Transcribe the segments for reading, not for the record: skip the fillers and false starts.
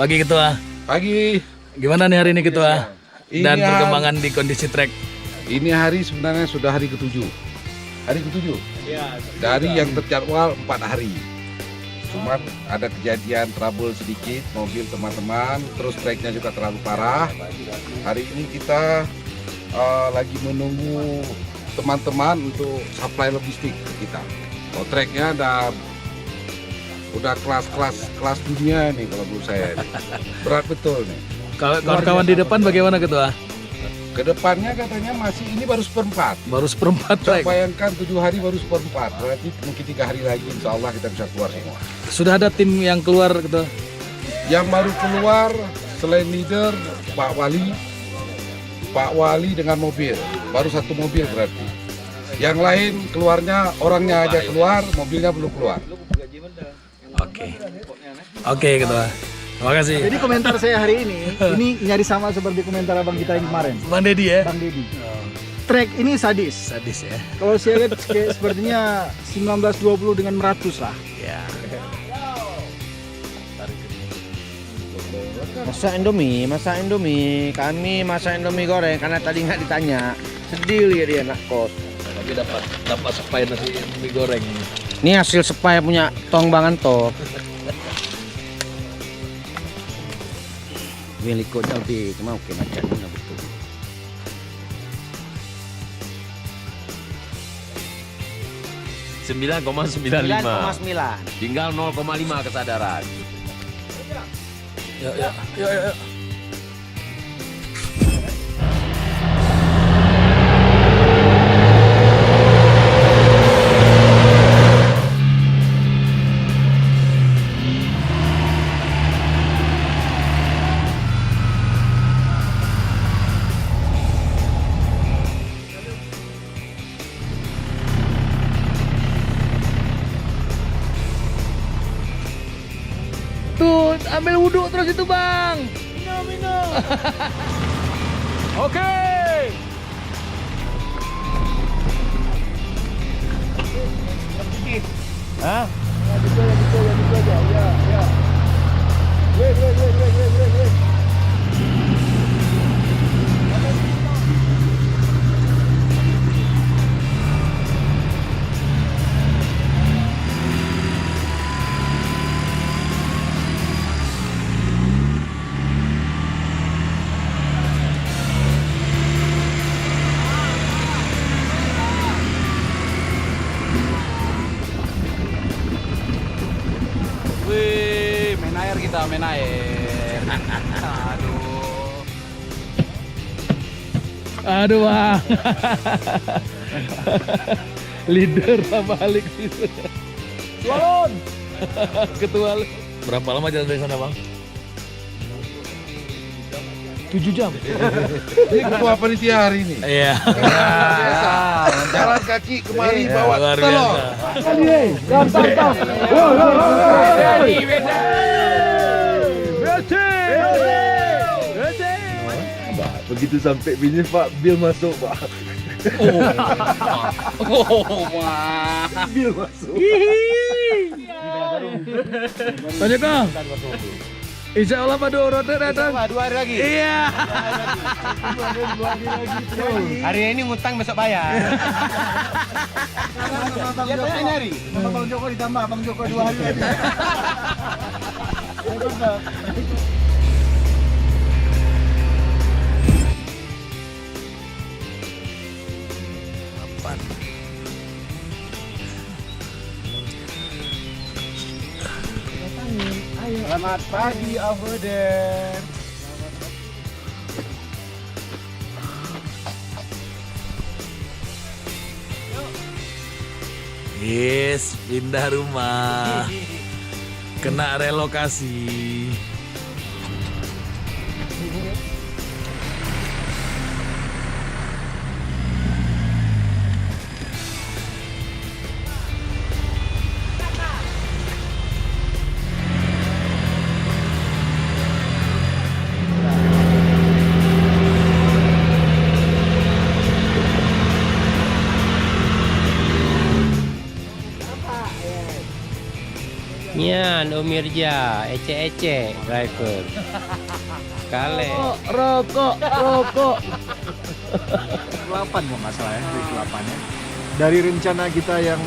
Pagi Ketua. Pagi. Gimana nih hari ini Ketua? Ini Dan perkembangan di kondisi trek. Ini hari sebenarnya sudah hari ke-7. Hari ke-7? Dari yang terjadwal 4 hari. Cuma ada kejadian trouble sedikit, mobil teman-teman, terus treknya juga terlalu parah. Hari ini kita lagi menunggu teman-teman untuk supply logistik ke kita. Kalau treknya udah kelas dunia nih kalau menurut saya nih. Berat betul nih. Kawan-kawan di depan bagaimana Ketua? Kedepannya katanya masih ini baru seperempat. Baru seperempat trek. Bayangkan 7 hari baru seperempat. Berarti mungkin 3 hari lagi insya Allah kita bisa keluar semua. Sudah ada tim yang keluar Ketua? Yang baru keluar selain leader Pak Wali dengan mobil. Baru 1 mobil berarti. Yang lain keluarnya orangnya aja keluar, mobilnya belum keluar. Oke Ketua. Terima kasih. Jadi komentar saya hari ini nyaris sama seperti komentar abang kita yang kemarin, Bang Dedi ya? Bang Dedi. Trek ini sadis. Sadis ya? Kalau saya lihat kayak sepertinya 1920 dengan meratus lah. Ya. Masak Indomie. Kami masak Indomie goreng karena tadi nggak ditanya. Sedih lihat dia anak kos. Tapi dapat supply nasi mie goreng. Ini hasil sepai punya Tong Bang Anto. Milik kok jadi mau ke macam mana betul. $9,95. 9,9. Tinggal 0,5 kesadaran. Ya. Tuh, ambil wudhu terus itu bang. Minum. Oke. Hah? Wih, main air kita, main air. Aduh bang. Leader balik situ. Sualon. Ketua lu. Berapa lama jalan dari sana bang? 7 jam. Ini ketua panitia hari ini. Iya. Jalan kaki kemari bawa Luar telur. biasa. Begitu sampai sini Pak Bil masuk Pak. Bil masuk. Banyak kok. Insya Allah pada orangnya datang. 2 hari lagi. Iya. Hari ini ngutang besok bayar. Dia tanya nyari. Bang Joko ditambah, Bang Joko 2 hari lagi. Selamat pagi over there. Yes, pindah rumah. Kena relokasi. Nyan, Umirja, ece-ece, driver. Kale. Rokok. 8 nggak masalah ya, hari ke-8 ya. Dari rencana kita yang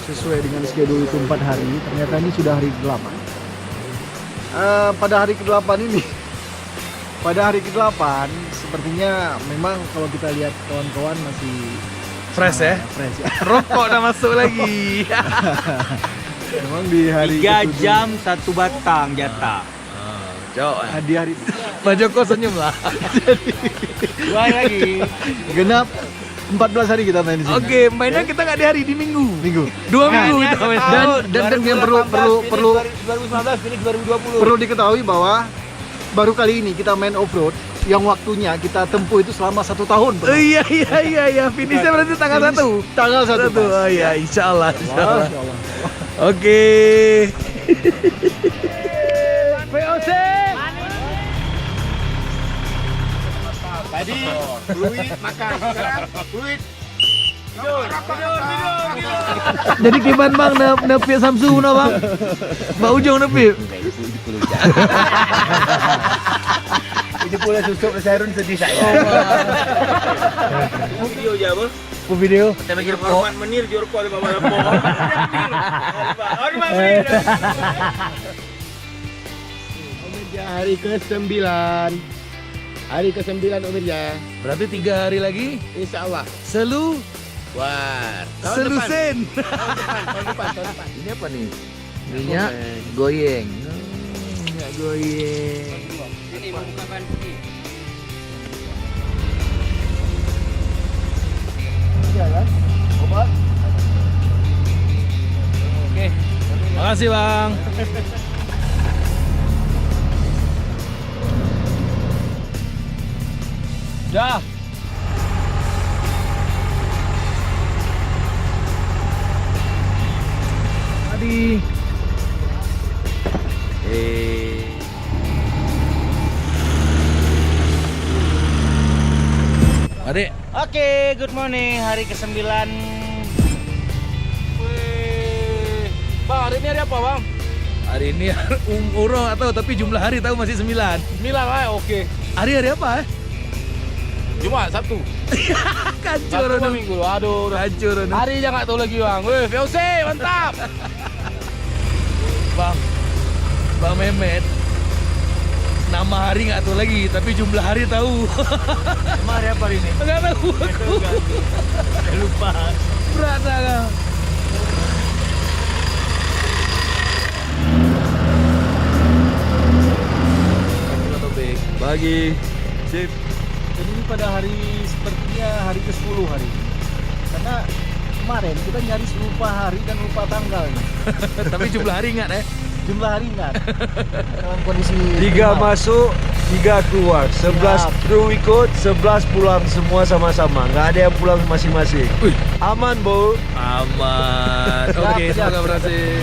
sesuai dengan schedule itu 4 hari, ternyata ini sudah hari ke-8. Pada hari ke-8 ini, sepertinya memang kalau kita lihat kawan-kawan masih Fresh ya? fresh ya. Rokok udah masuk lagi. Memang di hari 3 ke-7, jam 1 batang jatah. di hari Pak Joko senyum lah. Dua hari lagi. genap 14 hari kita main di sini. Oke, mainnya kita nggak di hari, di minggu. Minggu. 2 minggu kita main. Dan yang perlu 2019 finish 2020. perlu diketahui bahwa baru kali ini kita main off road yang waktunya kita tempuh itu selama 1 tahun. Iya. Finishnya berarti tanggal 1. Tanggal 1. Oh iya, insya Allah. Oke. VOC. Tadi fluid makan, sekarang fluid tidur. Jadi kiban bang, nepi Samsung no bang. Mbak Ujung nepi. Itu pula susuk Serun sedih saya. Video aja bos. Video. Kita mikir Hormat menir jor ko di bawah lempo. Hormat menir. Hari ke-9. Hari ke-9 Umirja. Berarti 3 hari lagi. Insya Allah. Selusen. Tahun depan. Ini apa nih? Minyak goyeng. Minyak goyeng. Ini membuka ban putih. Oke. Makasih bang. Dah. Tadi. Adik. Oke, good morning. Hari ke-9. Bang, hari ini hari apa bang? Hari ini umroh atau tapi jumlah hari tahu masih 9. 9 lah, oke. Hari apa? Jumat, Sabtu. Kacau Sabtu Rono. Minggu. Aduh, Kacau Rono. harinya nggak tahu lagi bang. Wih, VOC mantap. Bang Mehmet. Nama hari nggak tahu lagi, tapi jumlah hari tahu. Emang hari apa hari ini? Nggak tahu aku. Lupa. Berat kan? Bagi. Sip. Jadi ini pada hari sepertinya hari ke-10 hari ini. Karena kemarin kita nyaris lupa hari dan lupa tanggal nih. Tapi jumlah hari ingat ya? Jumlah hari enggak. Dalam kondisi 3 masuk, 3 keluar. 11 kru ikut, 11 pulang semua sama-sama. Nggak ada yang pulang masing-masing. Aman, Bo. Aman. Oke, semoga berhasil.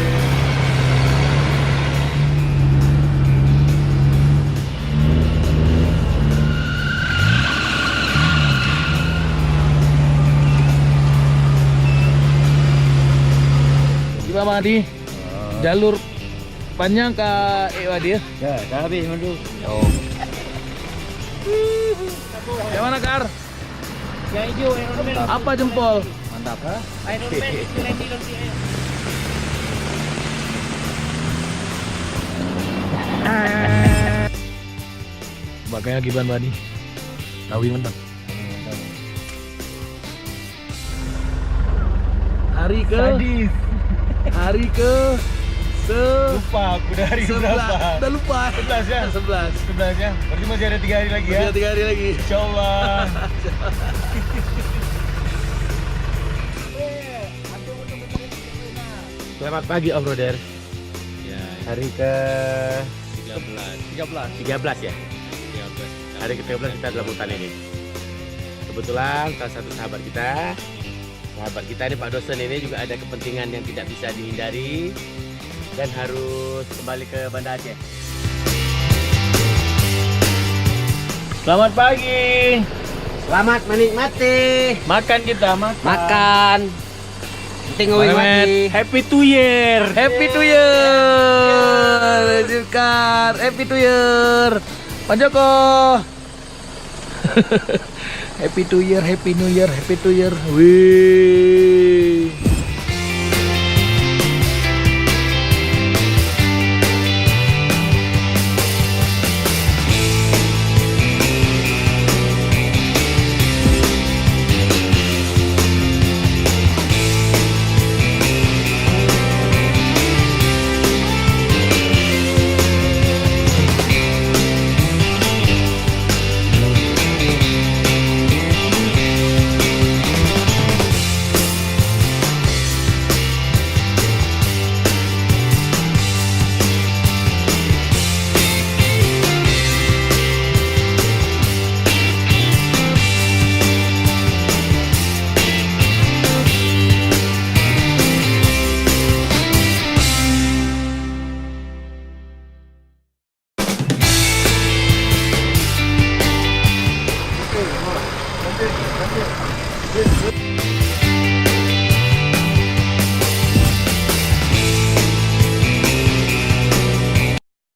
Gimana Bang Adi? Jalur panjang ke Ewadir? Ya, dah habis mandu. Oh. Yang mana Kar? Yang hijau, yang ornamen. Apa jempol? mantap. Air ornamen, itu lenti-lenti air. Makanya Giban Bani. Tahu mentang. Hari ke Lupa aku dari berapa? Udah lupa. 11 ya? 11 ya. Berarti masih ada 3 hari lagi ya. Masih 3 hari lagi. Insyaallah. Selamat pagi Om Roder. Ya, Hari ke 13 ya. hari ke-13 kita dalam hutan ini. Kebetulan salah satu sahabat kita ini Pak Dosen ini juga ada kepentingan yang tidak bisa dihindari dan harus kembali ke Banda Aceh. Selamat pagi. Selamat menikmati. Makan kita, makan. Makan. Tengok lagi. Happy New Year. Happy New Year. Lanjutkan. Happy New Year. Pak Joko. Happy New Year, Happy New Year, Happy New Year. Wih.